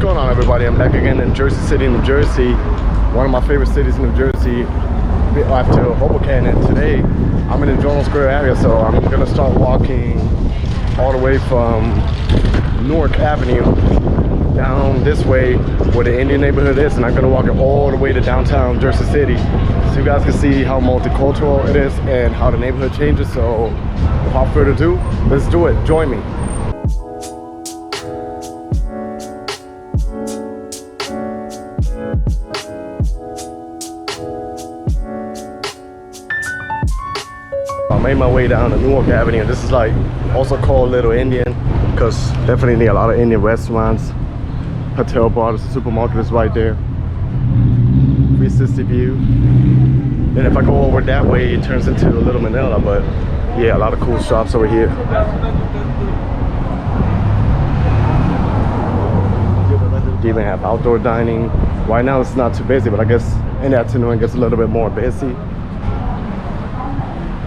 going on, everybody? I'm back again in Jersey City, New Jersey, one of my favorite cities in New Jersey, after Hoboken. And today I'm in the Journal Square area, so I'm gonna start walking all the way from Newark Avenue down this way where the Indian neighborhood is, and I'm gonna walk it all the way to downtown Jersey City so you guys can see how multicultural it is and how the neighborhood changes. So without further ado, let's do it. Join me. I made my way down to Newark Avenue. This is like also called Little Indian because definitely a lot of Indian restaurants, hotel bars, the supermarket is right there. 360 view. Then if I go over that way, it turns into Little Manila. But yeah, a lot of cool shops over here. They even have outdoor dining. Right now it's not too busy, but I guess in the afternoon it gets a little bit more busy.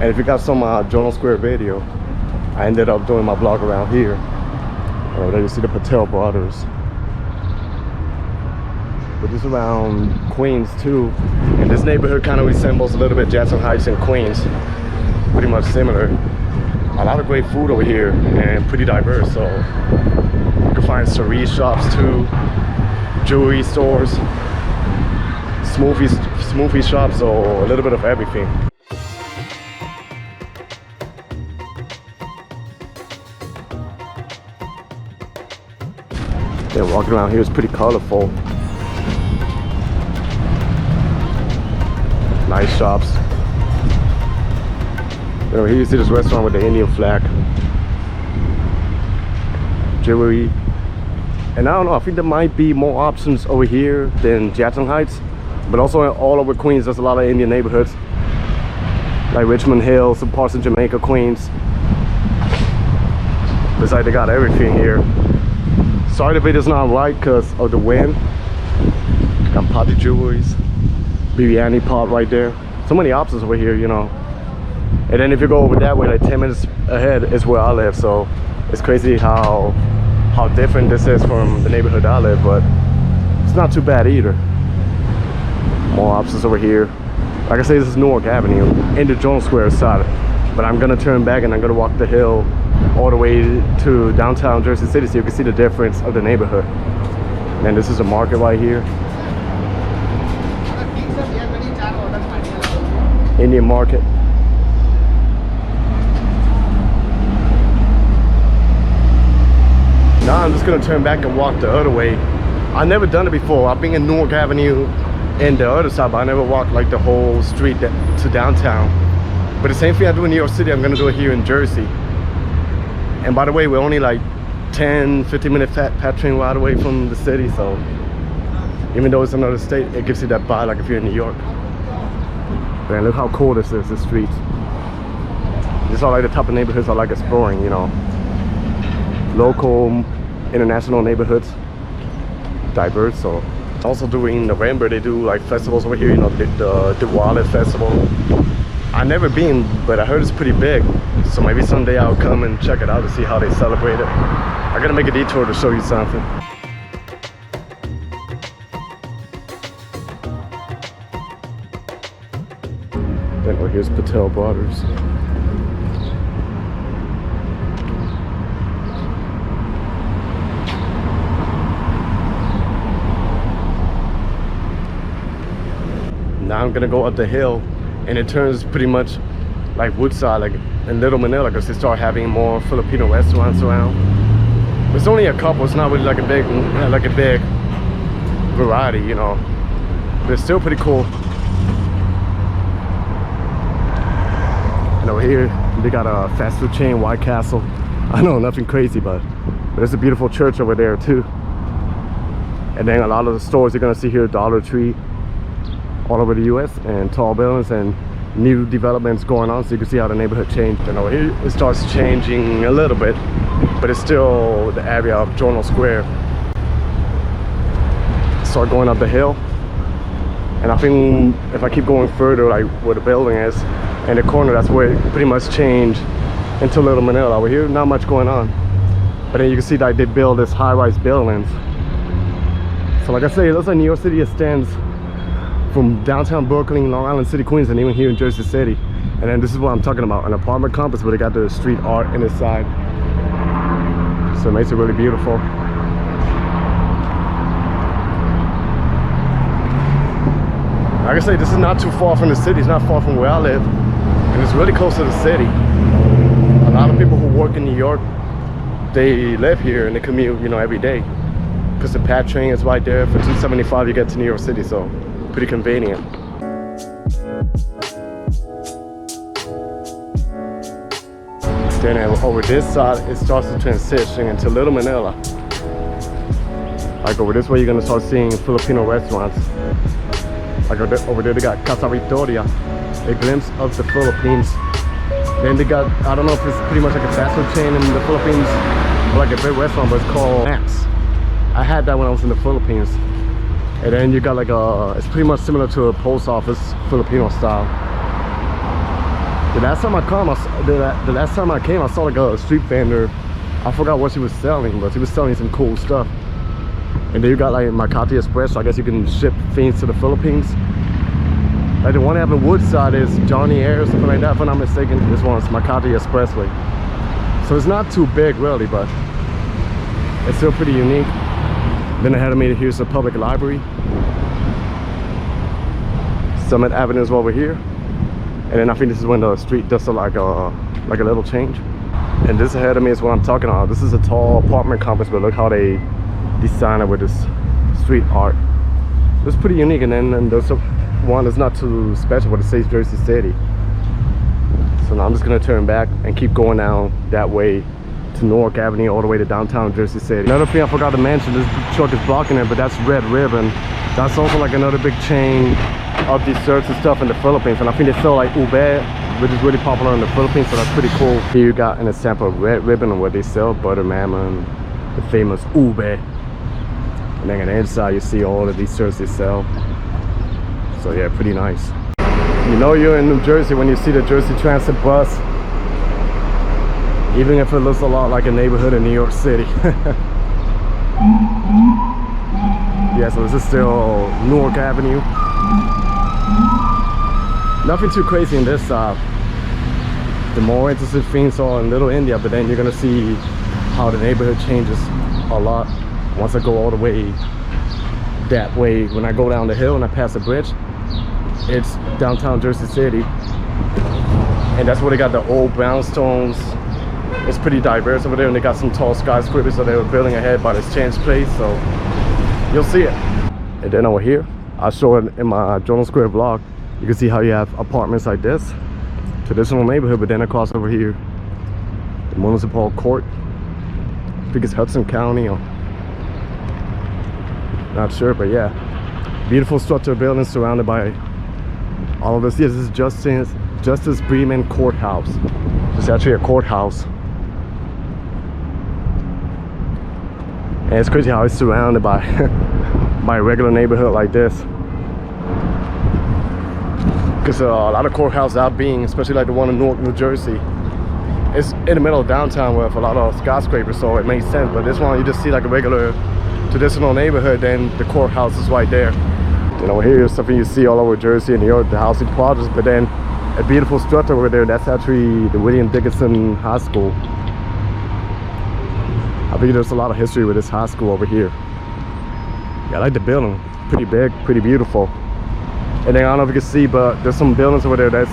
And if you got some Journal Square video, I ended up doing my vlog around here. There you see the Patel brothers. But this around Queens too. And this neighborhood kind of resembles a little bit Jackson Heights and Queens. Pretty much similar. A lot of great food over here and pretty diverse. So you can find cerise shops too, jewelry stores, smoothie shops, so a little bit of everything. Yeah, walking around here is pretty colorful. Nice shops. Here you see this restaurant with the Indian flag. Jewelry. And I don't know, I think there might be more options over here than Jackson Heights. But also all over Queens, there's a lot of Indian neighborhoods. Like Richmond Hill, some parts of Jamaica, Queens. It's like they got everything here. Sorry the video's not right because of the wind. Kampati jewelries, biryani pot right there. So many options over here, you know. And then if you go over that way, like 10 minutes ahead is where I live. So it's crazy how different this is from the neighborhood I live, but it's not too bad either. More options over here. Like I say, this is Newark Avenue in the Journal Square side. But I'm gonna turn back and I'm gonna walk the hill all the way to downtown Jersey City so you can see the difference of the neighborhood. And this is a market right here. Indian market. Now I'm just gonna turn back and walk the other way. I've never done it before. I've been in Newark Avenue and the other side, but I never walked like the whole street to downtown. But the same thing I do in New York City, I'm gonna do it here in Jersey. And by the way, we're only like 10-15 minute pat train ride away from the city, so even though it's another state, it gives you that vibe like if you're in New York. Man, look how cool this is, this street. These are like the type of neighborhoods I like exploring, you know. Local, international neighborhoods, diverse. So also during November, they do like festivals over here, you know, the Wallet Festival. I've never been, but I heard it's pretty big. So maybe someday I'll come and check it out to see how they celebrate it. I gotta make a detour to show you something. Then oh, here's Patel Brothers. Now I'm gonna go up the hill and it turns pretty much like Woodside, like in Little Manila, because they start having more Filipino restaurants around. It's only a couple, it's not really like a big variety, you know. But it's still pretty cool. And over here, they got a fast food chain, White Castle. I know, nothing crazy, but there's a beautiful church over there too. And then a lot of the stores you're gonna see here, Dollar Tree, all over the US, and tall buildings and new developments going on, so you can see how the neighborhood changed. And over here it starts changing a little bit, but it's still the area of Journal Square. Start going up the hill, and I think if I keep going further, like where the building is and the corner, that's where it pretty much changed into Little Manila. Over here not much going on, but then you can see that they build this high-rise buildings So like I say, it looks like New York City extends from downtown Brooklyn, Long Island City, Queens, and even here in Jersey City. And then this is what I'm talking about, an apartment complex where they got the street art in the side. So it makes it really beautiful. Like I say, this is not too far from the city. It's not far from where I live. And it's really close to the city. A lot of people who work in New York, they live here and they commute, you know, every day. Because the PATH train is right there. For $2.75 you get to New York City, so pretty convenient. Then over this side, it starts to transition into Little Manila. Like over this way, you're gonna start seeing Filipino restaurants. Like over there, they got Casa Victoria, a glimpse of the Philippines. Then they got, I don't know if it's pretty much like a fast food chain in the Philippines, or like a big restaurant, but it's called Max. I had that when I was in the Philippines. And then you got like it's pretty much similar to a post office, Filipino style. The last time I came, I saw like a street vendor. I forgot what he was selling, but he was selling some cool stuff. And then you got like Makati Express, so I guess you can ship things to the Philippines. Like the one I have in Woodside is Johnny Air or something like that, if I'm not mistaken. This one's Makati Expressway. So it's not too big really, but it's still pretty unique. Then ahead of me, here's a public library. Summit Avenue is over here. And then I think this is when the street does like a little change. And this ahead of me is what I'm talking about. This is a tall apartment complex, but look how they design it with this street art. It's pretty unique. And then there's one that's not too special, but it says Jersey City. So now I'm just gonna turn back and keep going down that way to Newark Avenue all the way to downtown Jersey City. Another thing I forgot to mention, this truck is blocking it, but that's Red Ribbon. That's also like another big chain of desserts and stuff in the Philippines, and I think they sell like ube, which is really popular in the Philippines, so that's pretty cool. Here you got an example of Red Ribbon where they sell butter mammon, the famous ube, and then on the inside you see all the desserts they sell. So yeah, pretty nice. You know you're in New Jersey when you see the Jersey Transit bus, even if it looks a lot like a neighborhood in New York City. Yeah, so this is still Newark Avenue. Nothing too crazy in this side. The more interesting things are in Little India, but then you're gonna see how the neighborhood changes a lot once I go all the way that way. When I go down the hill and I pass the bridge, it's downtown Jersey City, and that's where they got the old brownstones. It's pretty diverse over there, and they got some tall skyscrapers, so they were building ahead by this change place, so you'll see it. And then over here, I'll show it in my Journal Square vlog. You can see how you have apartments like this, traditional neighborhood, but then across over here, the municipal court. I think it's Hudson County, or not sure, but yeah, beautiful structural buildings surrounded by all of this. Yes, this is Justice Bremen Courthouse. It's actually a courthouse. And it's crazy how it's surrounded by by a regular neighborhood like this. Because a lot of courthouses out being, especially like the one in Newark, New Jersey, it's in the middle of downtown with a lot of skyscrapers, so it makes sense. But this one, you just see like a regular traditional neighborhood, then the courthouse is right there. You know, here is something you see all over Jersey and New York, the housing projects, but then a beautiful structure over there, that's actually the William Dickinson High School. I think there's a lot of history with this high school over here. Yeah, I like the building. Pretty big, pretty beautiful. And then I don't know if you can see, but there's some buildings over there that's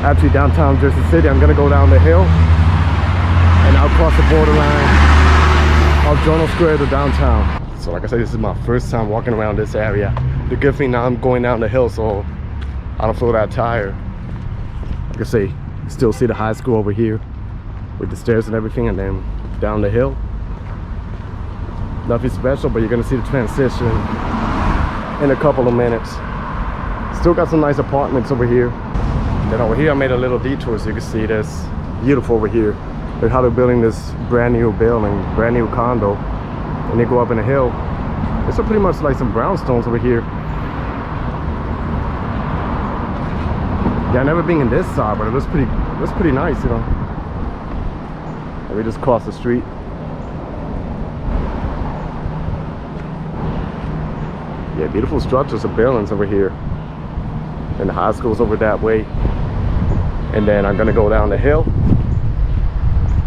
actually downtown Jersey City. I'm gonna go down the hill and I'll cross the borderline of Journal Square to downtown. So like I said, this is my first time walking around this area. The good thing now I'm going down the hill, so I don't feel that tired. Like I say, you still see the high school over here with the stairs and everything, and then down the hill. Nothing special, but you're gonna see the transition in a couple of minutes. Still got some nice apartments over here. Then over here I made a little detour so you can see this. Beautiful over here. Look how they're building this brand new building, brand new condo. And they go up in a hill. It's pretty much like some brownstones over here. Yeah, I've never been in this side, but it was pretty nice, you know. And we just crossed the street. Yeah, beautiful structures of buildings over here. And the high school's over that way. And then I'm gonna go down the hill.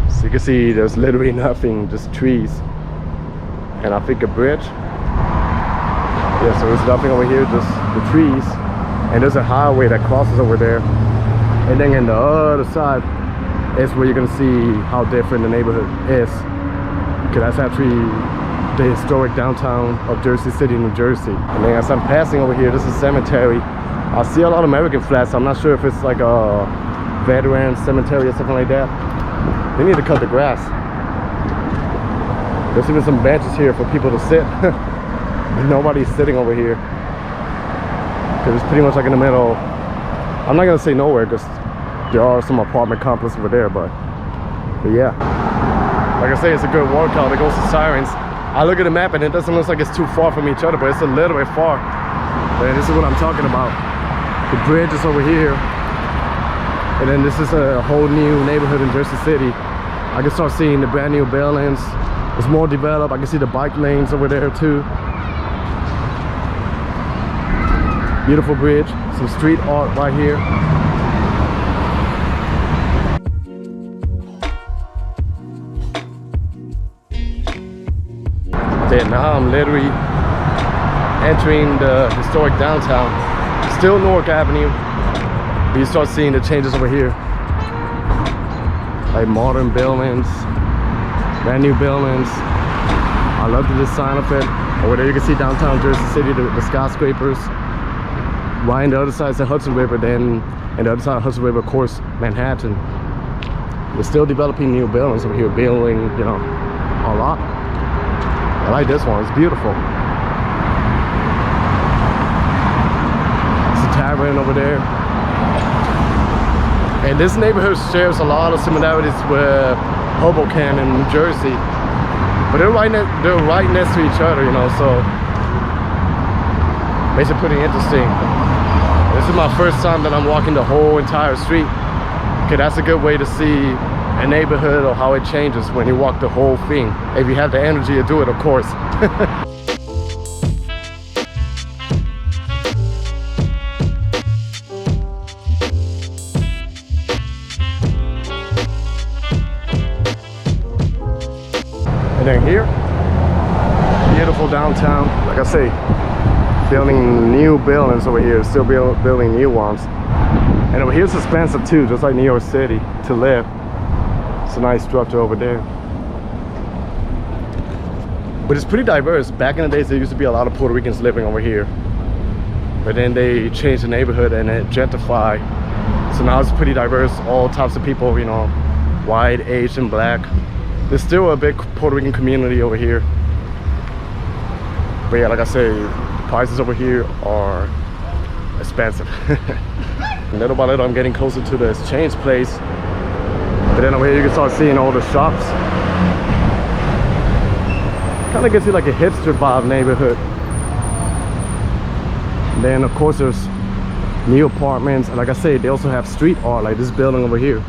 So you can see there's literally nothing, just trees. And I think a bridge. Yeah, so there's nothing over here, just the trees. And there's a highway that crosses over there. And then on the other side is where you're gonna see how different the neighborhood is. Because that's actually the historic downtown of Jersey City, New Jersey. And then as I'm passing over here, this is a cemetery. I see a lot of American flags. I'm not sure if it's like a veteran cemetery or something like that. They need to cut the grass. There's even some benches here for people to sit. Nobody's sitting over here. Because it's pretty much like in the middle. I'm not gonna say nowhere because there are some apartment complexes over there, but yeah. Like I say, it's a good workout. It goes to Sirens. I look at the map and it doesn't look like it's too far from each other, but it's a little bit far. And this is what I'm talking about. The bridge is over here. And then this is a whole new neighborhood in Jersey City. I can start seeing the brand new buildings. It's more developed. I can see the bike lanes over there too. Beautiful bridge. Some street art right here. Then now I'm literally entering the historic downtown. Still Newark Avenue, but you start seeing the changes over here. Like modern buildings, brand new buildings. I love the design of it. Over there you can see downtown Jersey City, the skyscrapers. Right on the other side is the Hudson River, then on the other side of Hudson River, of course, Manhattan. We're still developing new buildings over here, building, you know, a lot. I like this one, it's beautiful. It's a tavern over there. And this neighborhood shares a lot of similarities with Hoboken and New Jersey. But they're right next to each other, you know, so makes it pretty interesting. This is my first time that I'm walking the whole entire street. Okay, that's a good way to see a neighborhood or how it changes when you walk the whole thing. If you have the energy to do it, of course. And then here, beautiful downtown. Like I say, building new buildings over here, still building new ones. And over here it's expensive too, just like New York City, to live. It's a nice structure over there. But it's pretty diverse. Back in the days, there used to be a lot of Puerto Ricans living over here. But then they changed the neighborhood and it gentrified. So now it's pretty diverse, all types of people, you know, white, Asian, black. There's still a big Puerto Rican community over here. But yeah, like I say, prices over here are expensive. Little by little, I'm getting closer to the exchange place. But then over here, you can start seeing all the shops. Kind of gives you like a hipster vibe neighborhood. And then, of course, there's new apartments. And like I say, they also have street art, like this building over here.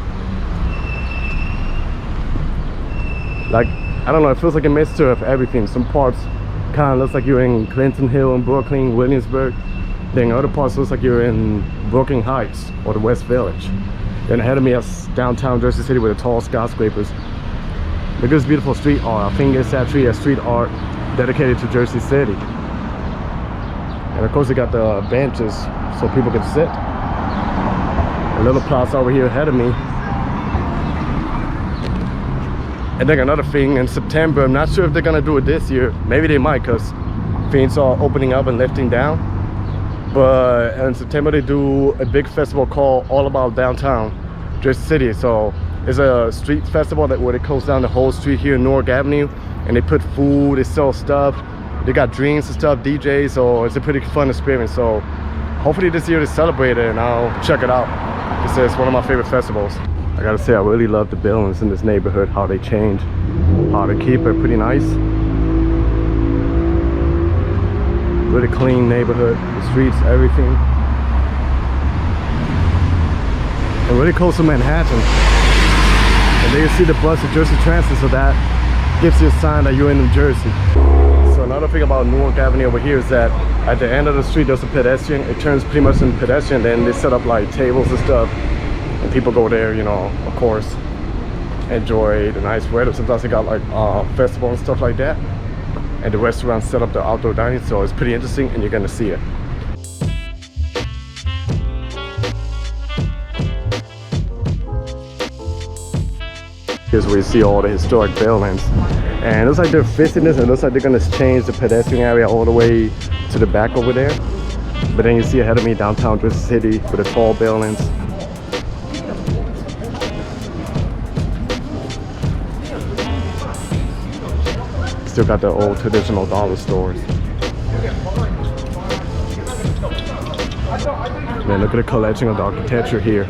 Like, I don't know, it feels like a mixture of everything. Some parts kind of looks like you're in Clinton Hill in Brooklyn, Williamsburg. Then other parts looks like you're in Brooklyn Heights or the West Village. Then ahead of me is downtown Jersey City with the tall skyscrapers. Look at this beautiful street art. I think it's actually a street art dedicated to Jersey City. And of course they got the benches so people can sit. A little plaza over here ahead of me. And then another thing, in September, I'm not sure if they're gonna do it this year. Maybe they might, because things are opening up and lifting down. But in September they do a big festival called All About Downtown Jersey City. So it's a street festival where they close down the whole street here in Newark Avenue, and they put food, they sell stuff, they got drinks and stuff, DJs. So it's a pretty fun experience. So hopefully this year they celebrate it and I'll check it out. It's one of my favorite festivals. I gotta say, I really love the buildings in this neighborhood, how they change, how they keep it pretty nice. Really clean neighborhood, the streets, everything. And really close to Manhattan. And there you see the bus of Jersey Transit, so that gives you a sign that you're in New Jersey. So So another thing about Newark Avenue over here is that at the end of the street there's a pedestrian. It turns pretty much into pedestrian. Then they set up like tables and stuff, and people go there, you know, of course, enjoy the nice weather. Sometimes they got like festival and stuff like that, and the restaurants set up the outdoor dining, so it's pretty interesting, and you're gonna see it. Here's where you see all the historic buildings, and it looks like they're fixing this, and it looks like they're gonna change the pedestrian area all the way to the back over there. But then you see ahead of me downtown Jersey City with the tall buildings. Still got the old traditional dollar stores. Man, look at the collection of the architecture here.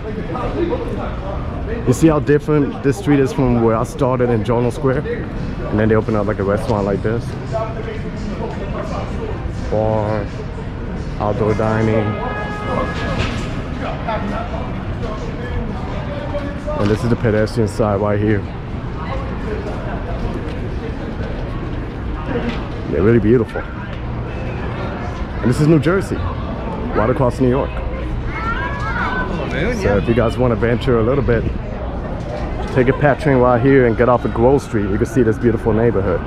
You see how different this street is from where I started in Journal Square? And then they open up like a restaurant like this. Bar, outdoor dining. And this is the pedestrian side right here. Yeah, really beautiful. And this is New Jersey, right across New York. So if you guys want to venture a little bit, take a path train right here and get off at Grove Street. You can see this beautiful neighborhood.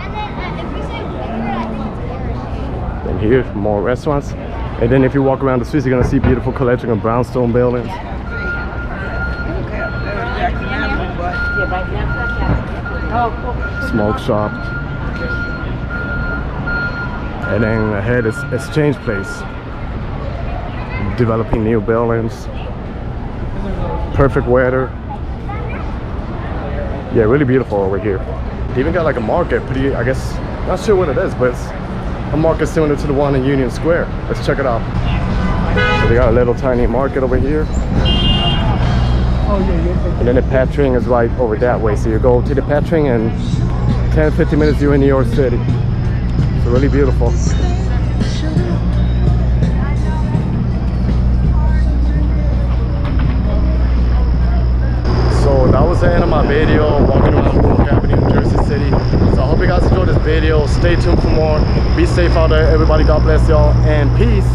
And here, more restaurants. And then if you walk around the streets, you're gonna see beautiful collection of brownstone buildings. Smoke shop. And then ahead is Exchange Place. Developing new buildings. Perfect weather. Yeah, really beautiful over here. They even got like a market, pretty, I guess, not sure what it is, but it's a market similar to the one in Union Square. Let's check it out. So they got a little tiny market over here. And then the path train is right over that way. So you go to the path train and 10-15 minutes you're in New York City. So really beautiful. So that was the end of my video walking around Newark Avenue, Jersey City. So I hope you guys enjoyed this video. Stay tuned for more. Be safe out there, everybody. God bless y'all, and peace.